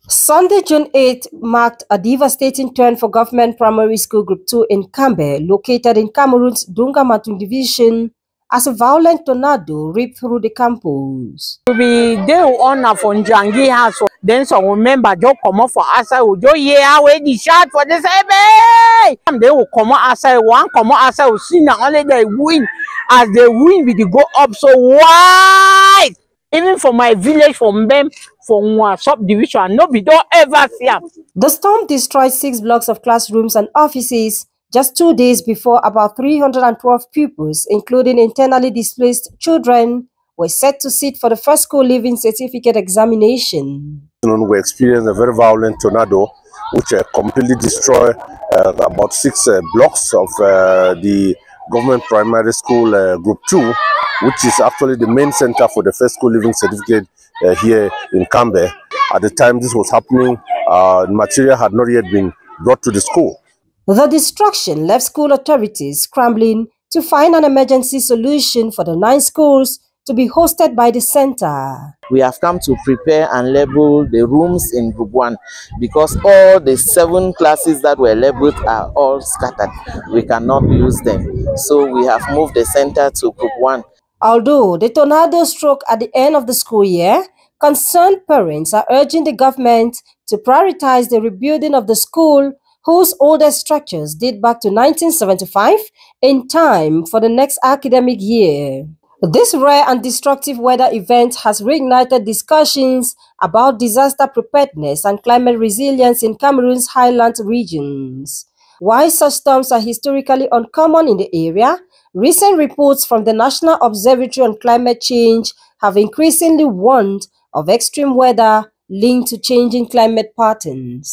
Sunday, June 8, marked a devastating turn for Government Primary School Group 2 in Nkambe, located in Cameroon's Dunga division, as a violent tornado ripped through the campus. We dey on for Njangi house. Then some member just come up for outside. We just hear away the shout for the same. They will come out outside. One come out outside. We see now only they win. As they win, we go up so wide. Even for my village, from them, from one subdivision, nobody don't ever see them. The storm destroyed 6 blocks of classrooms and offices just 2 days before about 312 pupils, including internally displaced children, were set to sit for the first school leaving certificate examination. We experienced a very violent tornado which completely destroyed about 6 blocks of the Government Primary School Group 2, which is actually the main center for the first school living certificate here in Nkambe. At the time this was happening, material had not yet been brought to the school. The destruction left school authorities scrambling to find an emergency solution for the 9 schools to be hosted by the center. We have come to prepare and label the rooms in Group 1 because all the 7 classes that were labeled are all scattered. We cannot use them. So we have moved the center to Group 1. Although the tornado struck at the end of the school year, concerned parents are urging the government to prioritize the rebuilding of the school, whose oldest structures date back to 1975, in time for the next academic year. This rare and destructive weather event has reignited discussions about disaster preparedness and climate resilience in Cameroon's highland regions. While such storms are historically uncommon in the area, recent reports from the National Observatory on Climate Change have increasingly warned of extreme weather linked to changing climate patterns.